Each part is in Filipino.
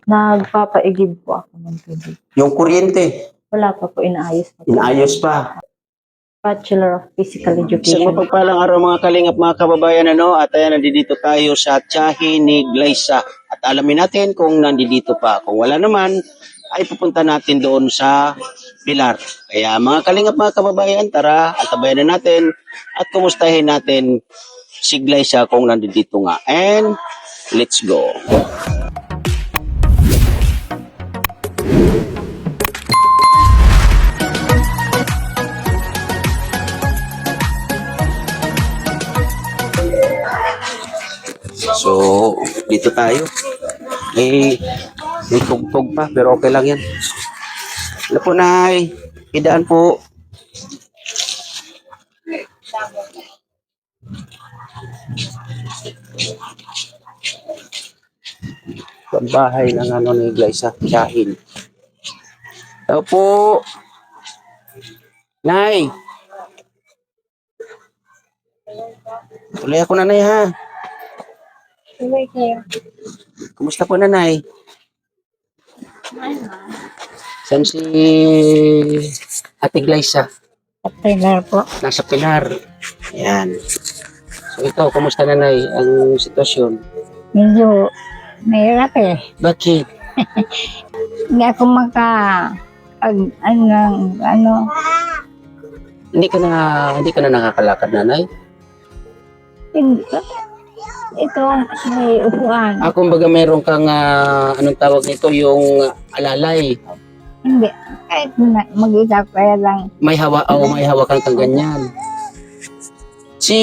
Nagpapaigib po ako ng tubig. Yung kuryente, Wala pa po, inaayos pa po. inaayos pa. Bachelor of Physical Isang Education. mapagpalang araw mga kalingap, mga kababayan, at ayan, nandito tayo sa tiyahin ni Glyza. At alamin natin kung nandito pa. Kung wala naman, ay pupunta natin doon sa Pilar. Kaya mga kalingap, mga kababayan, tara, antabayan na natin at kumustahin natin si Glyza kung nandito nga. And let's go. So, dito tayo. May tugtog pa, pero okay lang yan. Ano po, Nay? Idaan po. Pambahay ng ano ni Glyza, tiyahin. Tao po. Nay. Tuloy ako, Nanay, ha? Tuloy kayo. Kumusta po, Nanay? Saan si Ate Glyza? At Pilar po. Nasa Pilar. Yan. So ito, kumusta, Nanay, ang sitwasyon? Medyo mahirap eh. Bakit? Hindi ako Hindi ka na nakakalakad, Nanay? hindi. Ito, may upuan. Kumbaga meron kang, anong tawag nito, yung alalay. Hindi. Kahit mag-isa kaya lang. May hawakan kang ganyan. Si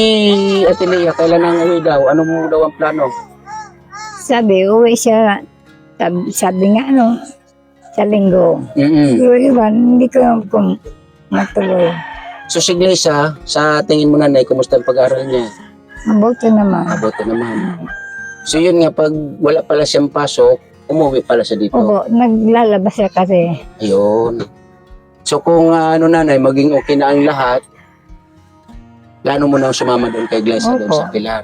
Ate Lea, kailan ang uwi daw? Ano mo daw ang plano? Sabi, uwi siya. Sabi nga sa linggo. Pero iwan, hindi ko matuloy. So si Glyza, sa tingin mo, Nanay, kumusta ang pag-aaral niya? Mabuti naman. Mabuti naman. So yun nga, pag wala pala siyang pasok, umuwi pala siya dito. Opo, naglalabas siya kasi. Ayun. So kung Nanay, maging okay na ang lahat, plano mo na sumama doon kay Glyza doon Opo. sa Pilar.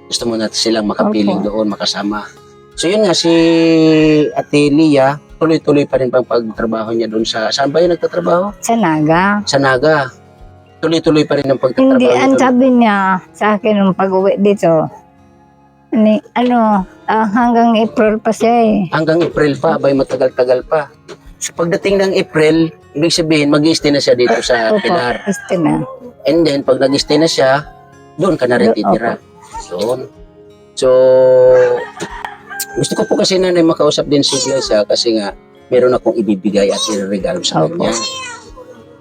Gusto mo na silang makapiling Opo. doon, makasama. So yun nga, si Ate Lea, tuloy-tuloy pa rin pang pagtrabaho niya doon sa... Saan ba yun nagtatrabaho? Sa Naga. Sa Naga. Tuloy-tuloy pa rin ang pagtatrabaho Hindi, niya ang doon. sabi niya sa akin nung pag-uwi dito, hanggang April pa siya eh. Hanggang April pa, abay matagal-tagal pa. So pagdating ng April, ibig sabihin, mag-i-stay na siya dito sa Opo, Pilar. gusto na. And then, pag nag-stay na siya, doon ka na rin titira. Doon. So, gusto ko po kasi, Nanay, makausap din si Glyza kasi nga, meron akong ibibigay at iregalo sa Opo. kanya.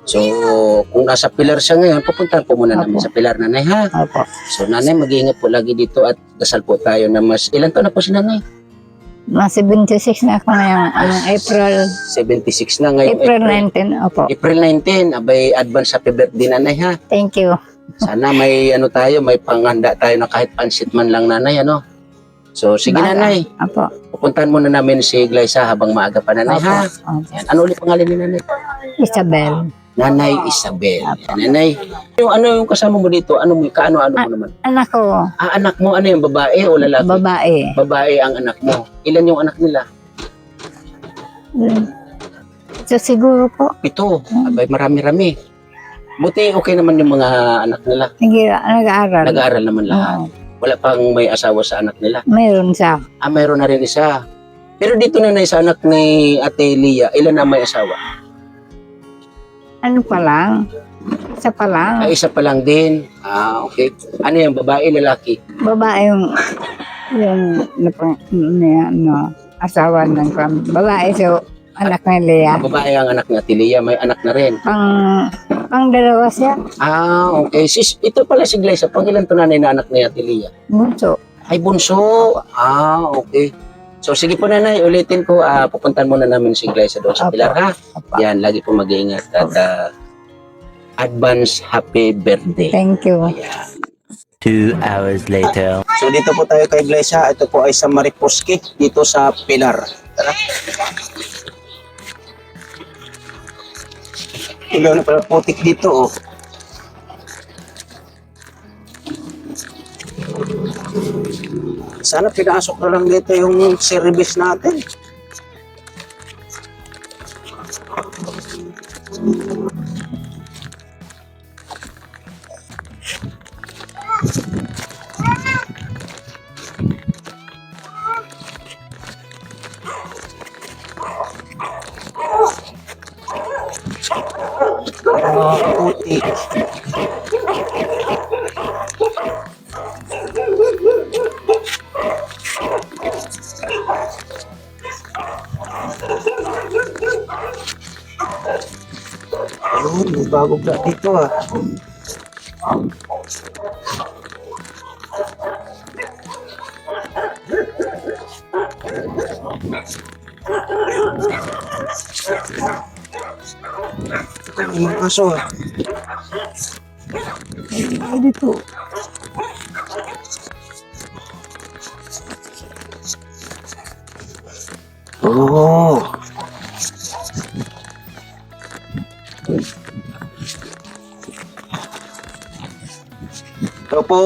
So, kung nasa Pilar siya ngayon, pupuntahan po muna namin Opo. sa Pilar, Nanay, ha? Opo. So, Nanay, mag-iingat po lagi dito at dasal po tayo na mas... Ilan taon na po si Nanay? Mas 76 na ako ngayong April. 76 na ngayon. April 19, opo. April 19, abay, advance happy birthday, Nanay, ha? Thank you. Sana may may panghanda tayo na kahit pansit man lang, Nanay, ano? So, sige, Baga. Nanay. Opo. Pupuntahan muna namin si Glyza habang maaga pa, Nanay, ha? Opo. Yan. Ano ulit pangalan ni Nanay? Isabel. Nanay Isabel. Yan, Nanay. Yung kasama mo dito, ano mo mo naman? Anak ko, Anak mo, ano yung babae o lalaki? babae. Babae ang anak mo. Ilan yung anak nila? So siguro po, 7. Abay, marami-rami. Buti okay naman yung mga anak nila. nag-aaral. Nag-aaral naman lahat. Oo. Wala pang may asawa sa anak nila. Mayroon siya. Mayroon na rin isa. Pero dito, Nanay, sa anak ni Ate Lea, ilan na may asawa? Ano pa lang? Isa pa lang. Isa pa lang din. Okay. Ano yung babae, lalaki? Babae asawa ng babae. So, anak ni Lea. Babae ang anak ni Ate Lea, may anak na rin. Pang dalawa siya. Okay. Ito pala si Glyza, pang ilan to, Nanay, na anak ni Ate Lea? Bunso. Ay, bunso. Okay. So, sige po, Nanay, ulitin ko, pupuntahan muna namin si Glyza doon sa Opo. Pilar, ha? Opo. Yan, lagi po mag-iingat at advance happy birthday. Thank you. Ayan. 2 hours later. So, dito po tayo kay Glyza. Ito po ay sa Mariposki, dito sa Pilar. Tara. Ikaw na pala putik dito, oh. Sana pinasok na lang dito yung service natin. Puti. Ayun, may bago ba dito ah. May mga aso ah. Ay, dito. Oh. Ito po.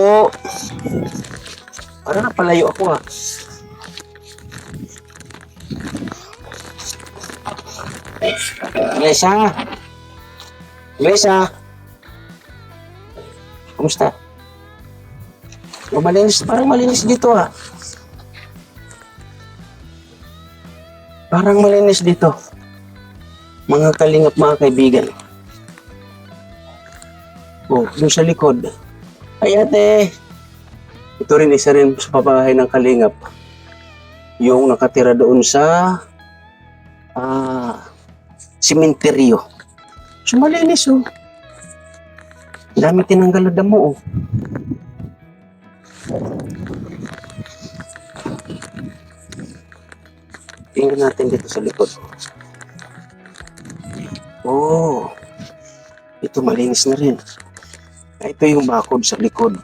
Parang napalayo ako ah. Lesa. Lesa. Kumusta? Oh, malinis, parang malinis dito ah. Parang malinis dito. Mga kalingap, mga kaibigan. Oh, yung sa likod. Ay ate. Ito rin isa rin sa pabahay ng kalingap. Yung nakatira doon sa simenteryo. So malinis oh. Dami tinanggal na damo oh. Tingnan natin dito sa likod. Oh. Ito malinis na rin. Ito yung bakod sa likod.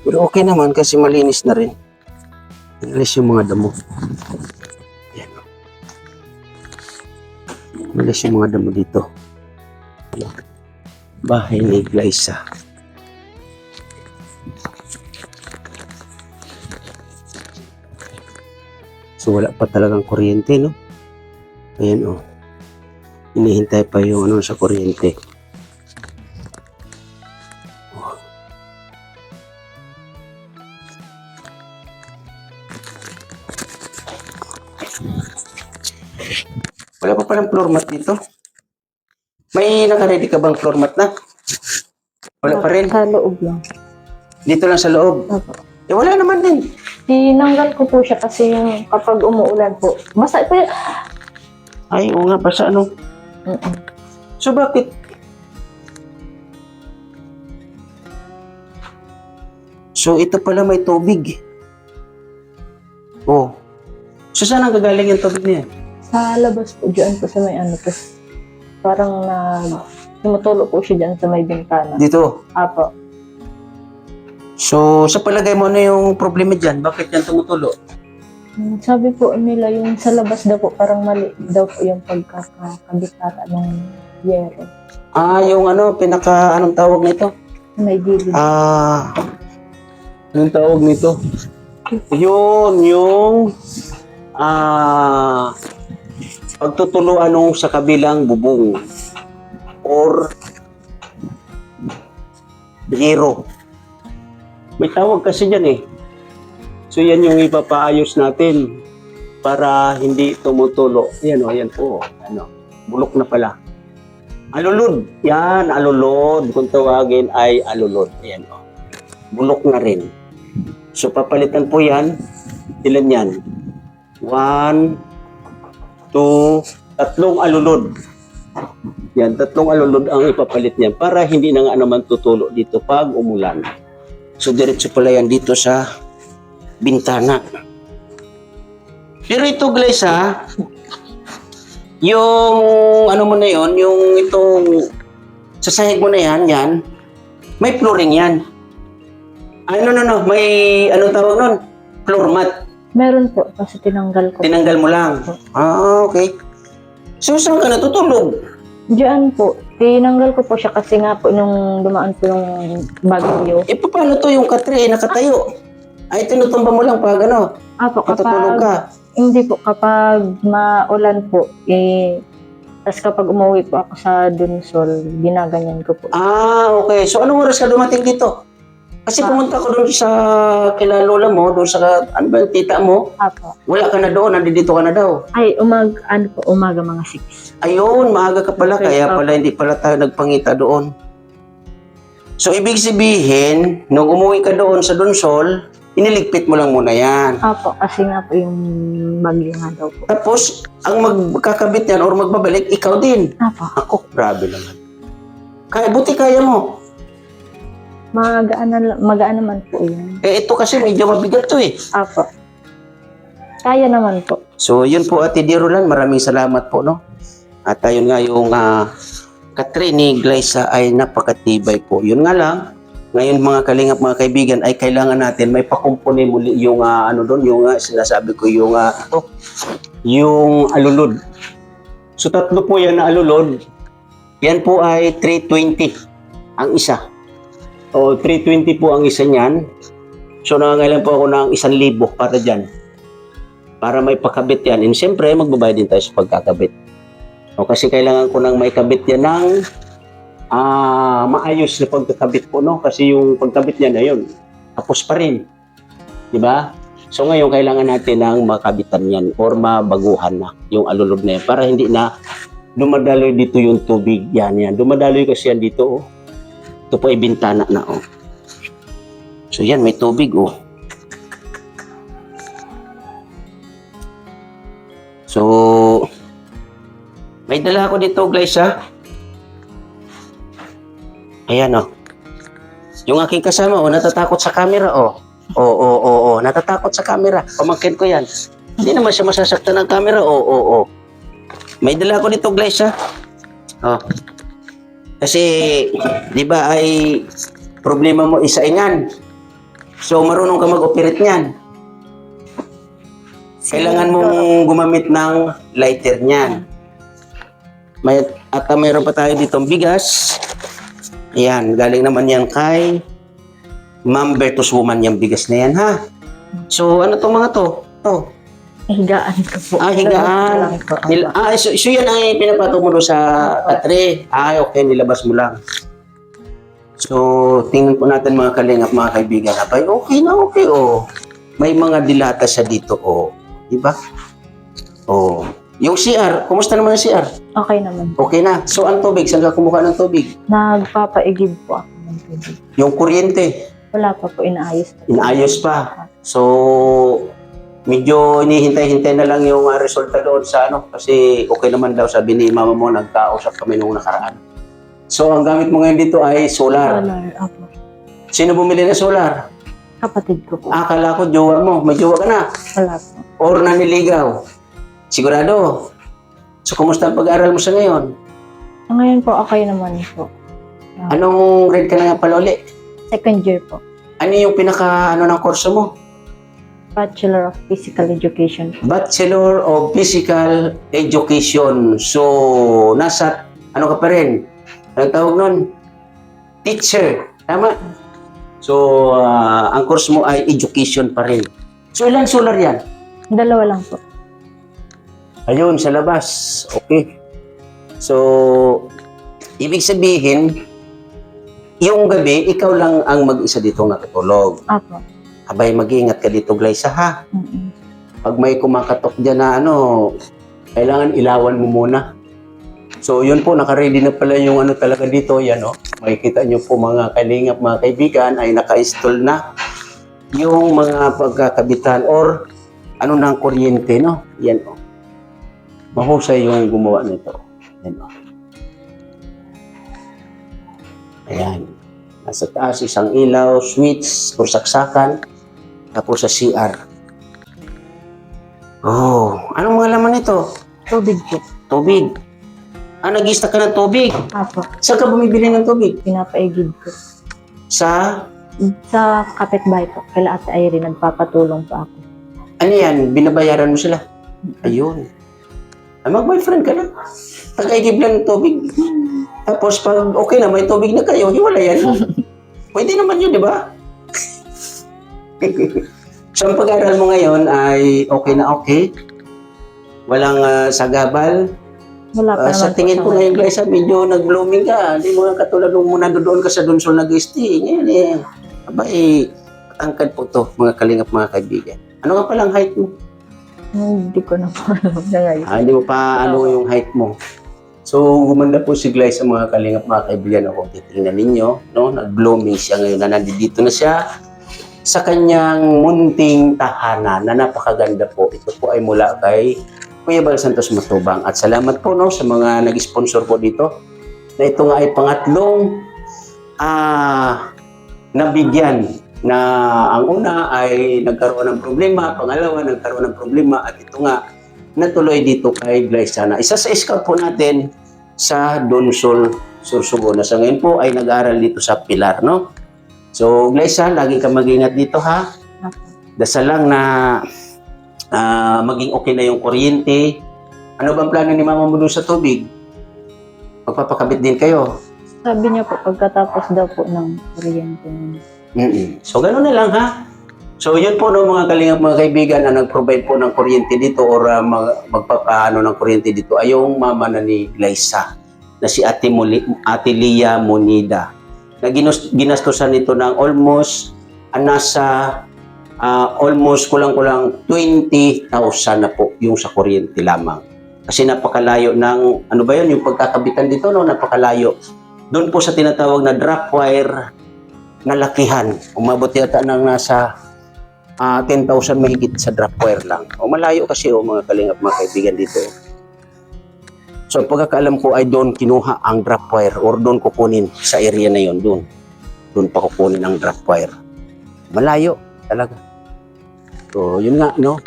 Pero okay naman kasi malinis na rin. Inalis yung mga damo. Ayan. Inalis yung mga damo dito. Bahay ni Glyza. So wala pa talagang kuryente, no? Ayan, oh. Hinihintay pa yung ano sa kuryente. Wala pa palang floor mat dito. May naka-ready ka bang floor mat na? Wala pa rin. Sa loob lang. Dito lang sa loob. Opo. Eh wala naman din. Tinanggal ko po siya kasi yung kapag umuulan po. Basta po yun. Ay, oo nga pa sa ano. Mm-mm. So bakit? So ito pala may tubig. Oh. So saan ang gagaling yung tubig niya? Sa labas po, dyan po sa may ano po. Parang tumutulo po siya dyan sa may bintana. Dito. Apo. So sa palagay mo ano yung problema dyan? Bakit yan tumutulo? Sabi po nila yung sa labas daw po, parang mali daw po yung pagkakabitata ng yero. Ah, yung ano, anong tawag nito? May gilid. Anong tawag nito? Yun, yung pagtutuluan nung sa kabilang bubong or yero. May tawag kasi dyan eh. So yan yung ipapaayos natin para hindi tumutulo. Yan o, yan po. Ano, bulok na pala. Alulod. Yan, alulod. Kung tawagin ay alulod. Ayan o. Bulok na rin. So papalitan po yan. Ilan yan? 1, 2, 3 alulod. Yan, 3 alulod ang ipapalit niyan para hindi na nga naman tutulo dito pag umulan. So diretso pala yan dito sa bintana. Pero ito Glyza, yung ano mo na yon, yung itong sa sahig mo na yan, may flooring yan. No, may anong tawag nun? Floor mat. Meron po, kasi tinanggal ko. Tinanggal mo lang. Ah, okay. So saan ka natutulog? Diyan po, tinanggal ko po siya kasi nga po nung dumaan po yung bagyo. Eh paano to yung katre nakatayo? Ay, tinutumba mo lang pag ano, Apo, matutulog ka. hindi po, kapag maulan po, tapos kapag umuwi po ako sa Dunsol, ginaganyan ko po. Ah, okay. So, anong oras ka dumating dito? Kasi pumunta ko doon sa kila lola mo, doon sa, ano ba, tita mo. Apo. Wala ka na doon, nandito ka na daw. Ay, umaga mga 6. Ayun, maaga ka pala, Okay, kaya pala hindi pala tayo nagpangita doon. So, ibig sabihin, nung umuwi ka doon sa Donsol, iniligpit mo lang muna yan. Apo, kasi nga po yung bagyo nga daw po. Tapos, ang magkakabit yan or magbabalik, ikaw din. Apo, Ako, grabe naman. Buti kaya mo. magaan naman po yun. Ito kasi medyo mabigat to eh. Apo. Kaya naman po. So, yun po, Ate Dirolan, maraming salamat po, no? At ayun nga, yung Katrin ni Glyza ay napakatibay po. Yun nga lang, ngayon mga kalingap, mga kaibigan, ay kailangan natin may pakumpuni muli yung yung sinasabi ko, yung alulod. So, 3 po yan na alulod. Yan po ay 320 ang isa. O, 320 po ang isa niyan. So, nangangailan po ako ng 1,000 para dyan. Para may pakabit yan. And siyempre, magbabayad din tayo sa pagkakabit. O, kasi kailangan ko nang may kabit yan ng maayos na pagkakabit po, no? Kasi yung pagkabit niya na yun, tapos pa rin. Diba? So, ngayon, kailangan natin ng makabitan yan or mabaguhan na yung alulod na yan para hindi na dumadaloy dito yung tubig. Yan. Dumadaloy kasi yan dito, oh. Ito po ay bintana na, oh. So, yan, may tubig, oh. So, may dala ako dito, Glyza. Ayan, oh. Yung aking kasama, oh, natatakot sa camera, oh. Oo, natatakot sa camera. Pamangkin ko yan. Hindi naman siya masasaktan ng camera, oo. May dala ako dito, Glyza. Oh. Kasi, di ba ay problema mo isaingan. So, marunong ka mag-operate niyan. Kailangan mong gumamit ng lighter niyan. Mayroon pa tayo ditong bigas. Ayan, galing naman yan kay Ma'am Bertus Woman yung bigas na yan, ha? So, ano to mga to? Higaan ko po. Higaan. So yan ay pinapatong mo doon sa katre. Okay, nilabas mo lang. So, tingnan po natin mga kalingap, mga kaibigan. Abay, okay na, okay, oh. May mga dilata siya dito, oh. Diba? Oh. Yung CR, kumusta naman ang CR? Okay naman. Okay na. So, ang tubig, saan ka kumuha ng tubig? Nagpapaigib po ako ng tubig. Yung kuryente, Wala pa po, inaayos pa. inaayos pa. So, medyo hinihintay-hintay na lang yung resulta doon sa kasi okay naman daw, sabi ni mama mo, nagkausap kami nung nakaraan. So, ang gamit mo ngayon dito ay solar. Solar, apo. Sino bumili na solar? Kapatid ko po. Akala ko, jowa mo. May jowa ka na. Wala po. Or naniligaw. Sigurado. So, kumusta ang pag-aaral mo sa ngayon? Ngayon po, okay naman po. Anong grade ka na nga pala uli? Second year po. Ano yung ng kurso mo? Bachelor of Physical Education. Bachelor of Physical Education. So, nasa, ka pa rin? Anong tawag nun? Teacher. Tama? So, ang course mo ay education pa rin. So, ilan solar yan? 2 lang po. Ayun, sa labas. Okay. So, ibig sabihin, yung gabi, ikaw lang ang mag-isa dito natutulog. Apo. Abay, mag-iingat ka dito, Glyza, ha? Mm-mm. Pag may kumakatok dyan na kailangan ilawan mo muna. So, yun po, nakaready na pala yung talaga dito. Yan, makikita nyo po mga kalingap, mga kaibigan, ay naka-install na yung mga pagkakabitan or ng kuryente, no? Yan, mahusay yung gumawa nito. Yan, Ayan. Nasa taas, isang ilaw, switch, or saksakan. Tapos sa CR. Oh, anong mga laman nito? Tubig po. Tubig. Nag-i-stock ka ng tubig. Apo. Saan ka bumibili ng tubig? Pinapaigib ko. Sa, kapitbahay po. Kila Ate Irene, nagpapatulong po ako. ano yan? Binabayaran mo sila? Ayun. Mag-boyfriend ka na. Pag-igib lang ng tubig. Tapos pag okay na, may tubig na kayo, hiwala yan. Pwede naman yun, di ba? So, ang pag-aaral mo ngayon ay okay na okay? Walang sagabal? Wala pa naman Sa tingin ko po sa ngayon, guys, medyo nag-blooming ka. Hindi mo na katulad nung muna doon ka sa Dunsol nag-stay. Ngayon patangkad po to, mga kalingap, mga kaibigan. Ano nga palang height mo? Hindi ko na po alam na ngayon. Hindi mo pa ano yung height mo. So, gumanda po si Glyce sa mga kalingap, mga kaibigan. Kung titingnan ninyo, no? Nag-blooming siya ngayon na nandito na siya sa kanyang munting tahanan na napakaganda po. Ito po ay mula kay Kuya Bal Santos Matubang. At salamat po no, sa mga nag-sponsor po dito na ito nga ay pangatlong nabigyan na ang una ay nagkaroon ng problema, pangalawa nagkaroon ng problema at ito nga natuloy dito kay Glyce Sana. Isa sa scout po natin sa Dunsol, Sursugo na sa ngayon po ay nag-aaral dito sa Pilar, no? So, Glyce, lagi ka mag-ingat dito, ha? Dasal lang na maging okay na yung kuryente. Ano bang plano ni mama mo doon sa tubig? Magpapakabit din kayo? Sabi niya po, pagkatapos daw po ng kuryente. So, gano'n na lang, ha? So, yun po, no, mga kalingap, mga kaibigan, na nag-provide po ng kuryente dito or magpapaano ng kuryente dito ay yung mama na ni Glyza, na si Ate Lia Monida. Na ginastosan nito ng almost almost kulang-kulang 20,000 na po yung sa kuryente lamang. Kasi napakalayo ng, ano ba yun, yung pagkakabitan dito, no? Napakalayo. Doon po sa tinatawag na drop wire na lakihan. Umabot yata ng nasa 10,000 mahigit sa drop wire lang. O malayo kasi mga kalingap, mga kaibigan dito. So pagkakaalam ko ay doon kinuha ang drop wire or doon kukunin sa area na yon, doon pa kukunin ang drop wire. Malayo talaga. So yun nga, no?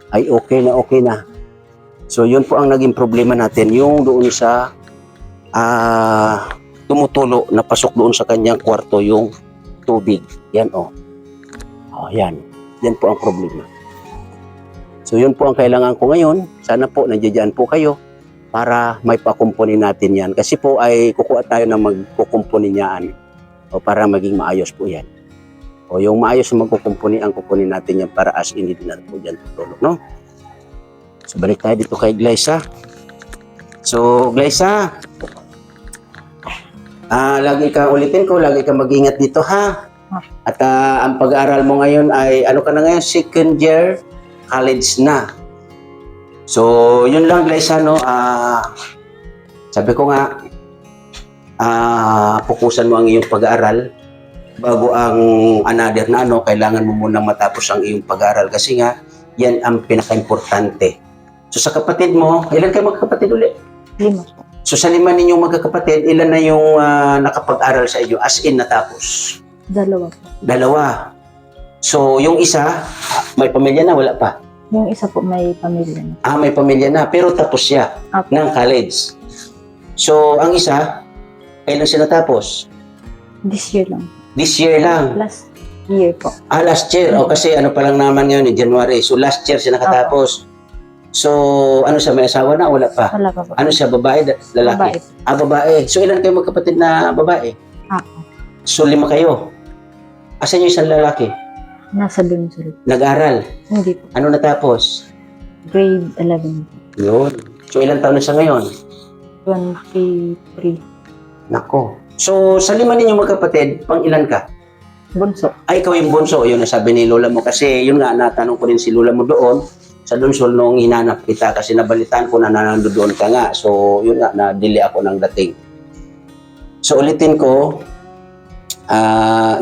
Ay okay na. So yun po ang naging problema natin, yung doon sa tumutulo na pasok doon sa kanyang kwarto yung tubig. Yan yan. Yan po ang problema. So yun po ang kailangan ko ngayon. Sana po nandiyan po kayo para may pakumpuni natin yan. Kasi po ay kukuha tayo na magkukumpuni niyaan para maging maayos po yan. O yung maayos na magkukumpuni, ang kukunin natin yan para as in din na po dyan tutulog, no? So balik tayo dito kay Glyza. So Glyza, lagi ka ulitin ko, lagi ka mag-ingat dito, ha? At ang pag-aaral mo ngayon ay, ano ka na ngayon, second year college na. So, yun lang, Glyza, no? Sabi ko nga, pukusan mo ang iyong pag-aaral bago ang another na kailangan mo munang matapos ang iyong pag-aaral kasi nga, yan ang pinaka-importante. So, sa kapatid mo, ilan kayo magkakapatid ulit? 5 po. So, sa 5 ninyong magkakapatid, ilan na yung nakapag-aral sa inyo as in natapos? 2 po. 2. So, yung isa, may pamilya na, wala pa? Yung isa po may pamilya na. May pamilya na, pero tapos siya Apo. ng college. So, ang isa, kailan siya natapos? This year lang. This year lang. Last year po. Last year. O, kasi ano pa lang naman yun, January. So, last year siya nakatapos. So, ano siya, may asawa na? Wala pa. Wala pa po. Ano siya, babae, lalaki? Babae. Babae. So, ilan kayo magkapatid na babae? Ako. So, 5 kayo. Asan yung isang lalaki? Nasa Dunsol. Nag-aral. Hindi po. Ano natapos? Grade 11 po. Yun. So, ilang taon na siya ngayon? 23. Nako. So, sa 5 ninyo magkapatid, pang ilan ka? Bunso. Ay, ikaw yung bunso. Yun nasabi ni lola mo. Kasi yun nga, natanong ko rin si lola mo doon sa Dunsol nung hinanap kita kasi nabalitaan ko na nandoon ka nga. So, yun nga, na-delay ako ng dating. So, ulitin ko,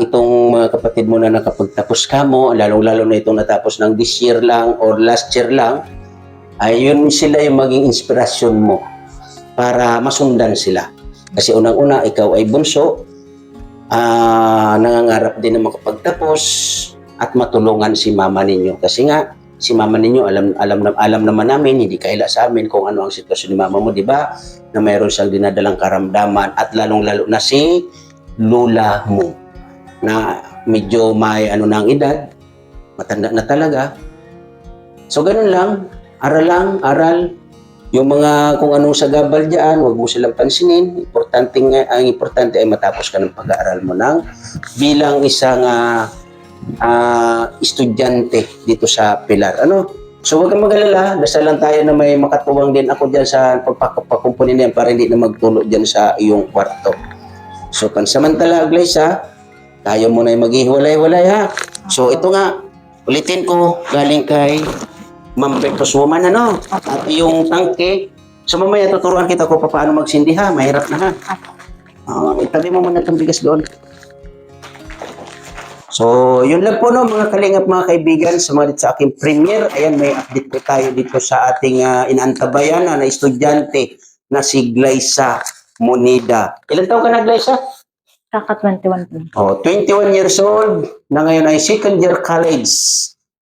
itong mga kapatid mo na nakapagtapos ka mo, lalong-lalo na itong natapos ng this year lang or last year lang, ay yun sila yung maging inspirasyon mo para masundan sila. Kasi unang-una, ikaw ay bunso, nangangarap din na makapagtapos at matulungan si mama ninyo. Kasi nga, si mama ninyo, alam naman namin, hindi kaila sa amin kung ano ang sitwasyon ni mama mo, di ba? Na mayroon siyang dinadalang karamdaman at lalong-lalo na si lola mo na medyo may ng edad, matanda na talaga. So, ganun lang. Aral. Yung mga kung anong sagabal dyan, huwag mo silang pansinin. Ang importante ay matapos ka ng pag-aaral mo bilang isang estudyante dito sa Pilar. Ano? So huwag kang mag-alala, dasal lang tayo na may makatuwang din ako dyan sa pagpapakumpuni na yan para hindi na magtulo dyan sa iyong kwarto. So pansamantala, Glyza, tayo muna yung maghihiwalay-walay ha. So ito nga, ulitin ko, galing kay Ma'am Bertos Woman, ano? At yung tangke, so mamaya tuturuan kita kung paano magsindi ha, mahirap na ha. Itabi mo muna itong bigas doon. So, yun lang po no, mga kalingap, mga kaibigan, sumalit sa aking premiere. Ayan, may update po tayo dito sa ating inaantabayan na estudyante na si Glyza Monida. Ilan taon ka na, Glyza? Kaka 21 po. 21 years old, na ngayon ay second year college,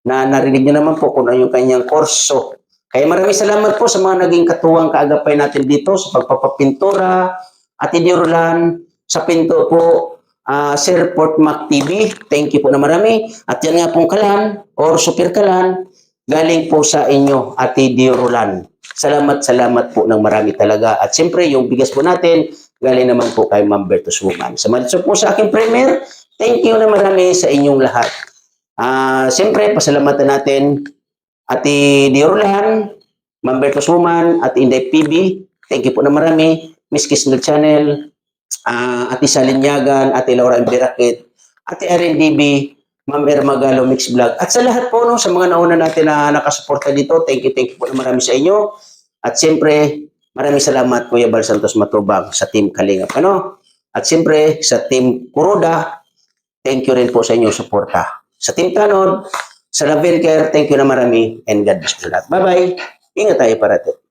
na narinig niyo naman po kung ano yung kanyang kurso. Kaya maraming salamat po sa mga naging katuwang kaagapay natin dito sa pagpapapintura, Ate Dirolan, sa pinto po, Sir Port Mac TV, thank you po na marami. At yan nga pong kalan, or super kalan, galing po sa inyo, Ate Dirolan. Salamat po ng marami talaga. At siyempre, yung bigas po natin, galing naman po kay Ma'am Bertos Woman. Samalit po sa aking premiere, thank you na marami sa inyong lahat. Siyempre, pasalamatan natin Ate Dirolan, Ma'am Bertos Woman, at Inday PB. Thank you po na marami. Miss Kisnel Channel, Ate Salinyagan, Ate Laura Embirakit, Ate RNDB, Ma'am Ermagalo Mix Vlog. At sa lahat po, no, sa mga nauna natin na nakasuporta dito, thank you po na marami sa inyo. At siyempre, maraming salamat Kuya Bal Santos Matubang sa Team Kalingap. Ano? At siyempre, sa Team Kuroda, thank you rin po sa inyong suporta. Sa Team Tanod, sa Laven Care, thank you na marami, and God bless you lahat. Bye-bye. Ingat tayo parating.